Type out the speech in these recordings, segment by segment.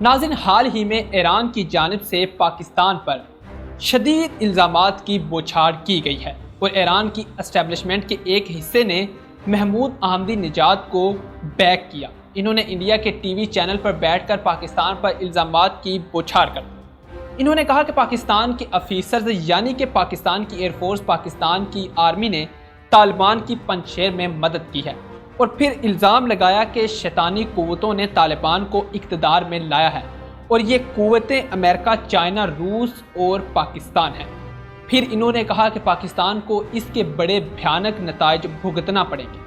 ناظرین، حال ہی میں ایران کی جانب سے پاکستان پر شدید الزامات کی بوچھاڑ کی گئی ہے اور ایران کی اسٹیبلشمنٹ کے ایک حصے نے محمود احمدی نژاد کو بیک کیا۔ انہوں نے انڈیا کے ٹی وی چینل پر بیٹھ کر پاکستان پر الزامات کی بوچھاڑ کر دی۔ انہوں نے کہا کہ پاکستان کے افیسرز یعنی کہ پاکستان کی ایئر فورس، پاکستان کی آرمی نے طالبان کی پنجشیر میں مدد کی ہے، اور پھر الزام لگایا کہ شیطانی قوتوں نے طالبان کو اقتدار میں لایا ہے اور یہ قوتیں امریکہ، چائنا، روس اور پاکستان ہیں۔ پھر انہوں نے کہا کہ پاکستان کو اس کے بڑے بھیانک نتائج بھگتنا پڑیں گے۔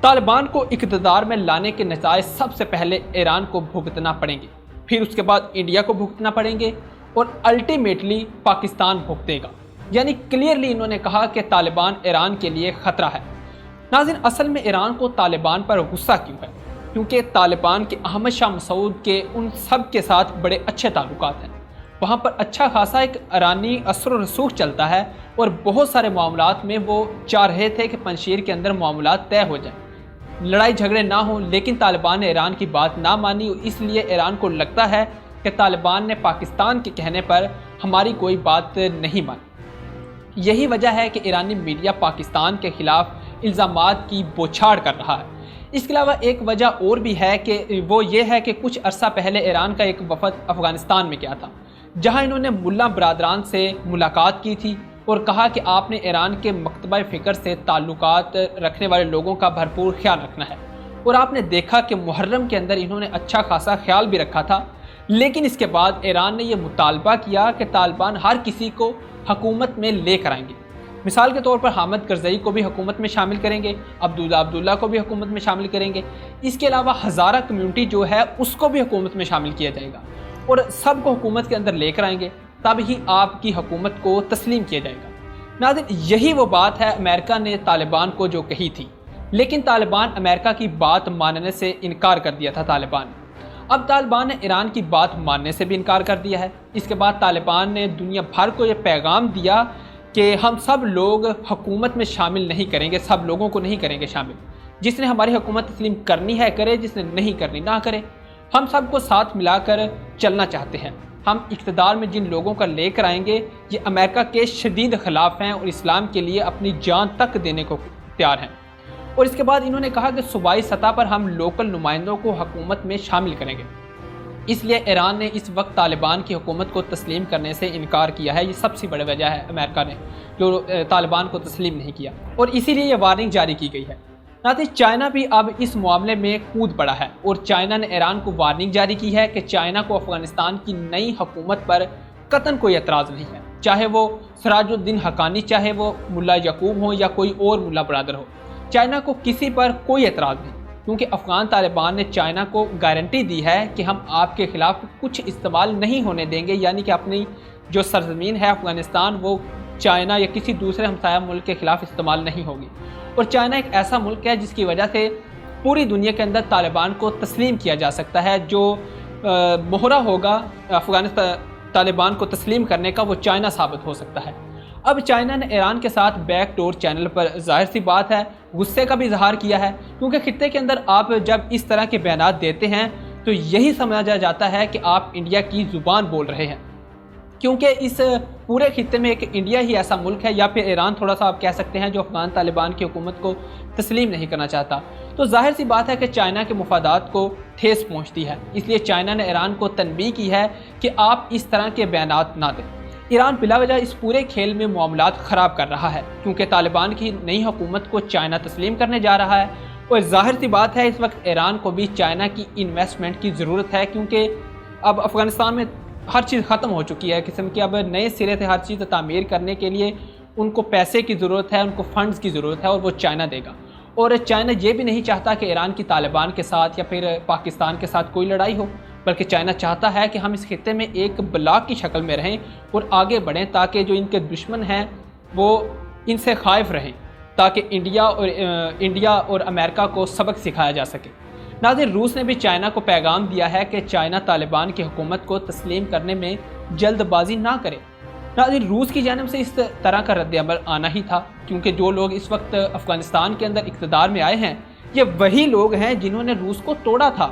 طالبان کو اقتدار میں لانے کے نتائج سب سے پہلے ایران کو بھگتنا پڑیں گے، پھر اس کے بعد انڈیا کو بھگتنا پڑیں گے اور الٹیمیٹلی پاکستان بھگتے گا۔ یعنی کلیئرلی انہوں نے کہا کہ طالبان ایران کے لیے خطرہ ہے۔ ناظرین، اصل میں ایران کو طالبان پر غصہ کیوں ہے؟ کیونکہ طالبان کے احمد شاہ مسعود کے ان سب کے ساتھ بڑے اچھے تعلقات ہیں۔ وہاں پر اچھا خاصا ایک ایرانی اثر و رسوخ چلتا ہے اور بہت سارے معاملات میں وہ چاہ رہے تھے کہ پنجشیر کے اندر معاملات طے ہو جائیں، لڑائی جھگڑے نہ ہوں، لیکن طالبان نے ایران کی بات نہ مانی اور اس لیے ایران کو لگتا ہے کہ طالبان نے پاکستان کے کہنے پر ہماری کوئی بات نہیں مانی۔ یہی وجہ ہے کہ ایرانی میڈیا پاکستان کے خلاف الزامات کی بوچھاڑ کر رہا ہے۔ اس کے علاوہ ایک وجہ اور بھی ہے کہ وہ یہ ہے کہ کچھ عرصہ پہلے ایران کا ایک وفد افغانستان میں گیا تھا، جہاں انہوں نے ملا برادران سے ملاقات کی تھی اور کہا کہ آپ نے ایران کے مکتبہ فکر سے تعلقات رکھنے والے لوگوں کا بھرپور خیال رکھنا ہے، اور آپ نے دیکھا کہ محرم کے اندر انہوں نے اچھا خاصا خیال بھی رکھا تھا۔ لیکن اس کے بعد ایران نے یہ مطالبہ کیا کہ طالبان ہر کسی کو حکومت میں لے کر آئیں گے۔ مثال کے طور پر حامد کرزئی کو بھی حکومت میں شامل کریں گے، عبداللہ کو بھی حکومت میں شامل کریں گے۔ اس کے علاوہ ہزارہ کمیونٹی جو ہے اس کو بھی حکومت میں شامل کیا جائے گا اور سب کو حکومت کے اندر لے کر آئیں گے، تب ہی آپ کی حکومت کو تسلیم کیا جائے گا۔ ناظرین، یہی وہ بات ہے امریکہ نے طالبان کو جو کہی تھی، لیکن طالبان امریکہ کی بات ماننے سے انکار کر دیا تھا طالبان نے۔ اب طالبان نے ایران کی بات ماننے سے بھی انکار کر دیا ہے۔ اس کے بعد طالبان نے دنیا بھر کو یہ پیغام دیا کہ ہم سب لوگ حکومت میں شامل نہیں کریں گے، سب لوگوں کو نہیں کریں گے شامل۔ جس نے ہماری حکومت تسلیم کرنی ہے کرے، جس نے نہیں کرنی نہ کرے۔ ہم سب کو ساتھ ملا کر چلنا چاہتے ہیں۔ ہم اقتدار میں جن لوگوں کا لے کر آئیں گے یہ امریکہ کے شدید خلاف ہیں اور اسلام کے لیے اپنی جان تک دینے کو تیار ہیں۔ اور اس کے بعد انہوں نے کہا کہ صوبائی سطح پر ہم لوکل نمائندوں کو حکومت میں شامل کریں گے۔ اس لیے ایران نے اس وقت طالبان کی حکومت کو تسلیم کرنے سے انکار کیا ہے۔ یہ سب سے بڑی وجہ ہے امریکہ نے جو طالبان کو تسلیم نہیں کیا، اور اسی لیے یہ وارننگ جاری کی گئی ہے۔ ناظرین، چائنا بھی اب اس معاملے میں کود پڑا ہے اور چائنا نے ایران کو وارننگ جاری کی ہے کہ چائنا کو افغانستان کی نئی حکومت پر قطعاً کوئی اعتراض نہیں ہے، چاہے وہ سراج الدین حقانی، چاہے وہ ملا یعقوب ہو یا کوئی اور ملا برادر ہو۔ چائنا کو کسی پر کوئی اعتراض نہیں، کیونکہ افغان طالبان نے چائنا کو گارنٹی دی ہے کہ ہم آپ کے خلاف کچھ استعمال نہیں ہونے دیں گے، یعنی کہ اپنی جو سرزمین ہے افغانستان وہ چائنا یا کسی دوسرے ہمسایہ ملک کے خلاف استعمال نہیں ہوگی۔ اور چائنا ایک ایسا ملک ہے جس کی وجہ سے پوری دنیا کے اندر طالبان کو تسلیم کیا جا سکتا ہے۔ جو مہرہ ہوگا افغانستان طالبان کو تسلیم کرنے کا وہ چائنا ثابت ہو سکتا ہے۔ اب چائنا نے ایران کے ساتھ بیک ڈور چینل پر ظاہر سی بات ہے غصے کا بھی اظہار کیا ہے، کیونکہ خطے کے اندر آپ جب اس طرح کے بیانات دیتے ہیں تو یہی سمجھا جاتا ہے کہ آپ انڈیا کی زبان بول رہے ہیں، کیونکہ اس پورے خطے میں ایک انڈیا ہی ایسا ملک ہے، یا پھر ایران تھوڑا سا آپ کہہ سکتے ہیں جو افغان طالبان کی حکومت کو تسلیم نہیں کرنا چاہتا۔ تو ظاہر سی بات ہے کہ چائنا کے مفادات کو ٹھیس پہنچتی ہے، اس لیے چائنا نے ایران کو تنبیہ کی ہے کہ آپ اس طرح کے بیانات نہ دیں۔ ایران بلا وجہ اس پورے کھیل میں معاملات خراب کر رہا ہے، کیونکہ طالبان کی نئی حکومت کو چائنا تسلیم کرنے جا رہا ہے، اور ظاہر سی بات ہے اس وقت ایران کو بھی چائنا کی انویسٹمنٹ کی ضرورت ہے، کیونکہ اب افغانستان میں ہر چیز ختم ہو چکی ہے قسم کی۔ اب نئے سرے سے ہر چیز تعمیر کرنے کے لیے ان کو پیسے کی ضرورت ہے، ان کو فنڈز کی ضرورت ہے، اور وہ چائنا دے گا۔ اور چائنا یہ بھی نہیں چاہتا کہ ایران کی طالبان کے ساتھ یا پھر پاکستان کے ساتھ کوئی لڑائی ہو، بلکہ چائنا چاہتا ہے کہ ہم اس خطے میں ایک بلاک کی شکل میں رہیں اور آگے بڑھیں، تاکہ جو ان کے دشمن ہیں وہ ان سے خائف رہیں، تاکہ انڈیا اور امریکہ کو سبق سکھایا جا سکے۔ ناظرین، روس نے بھی چائنا کو پیغام دیا ہے کہ چائنا طالبان کی حکومت کو تسلیم کرنے میں جلد بازی نہ کرے۔ ناظرین، روس کی جانب سے اس طرح کا رد عمل آنا ہی تھا، کیونکہ جو لوگ اس وقت افغانستان کے اندر اقتدار میں آئے ہیں یہ وہی لوگ ہیں جنہوں نے روس کو توڑا تھا۔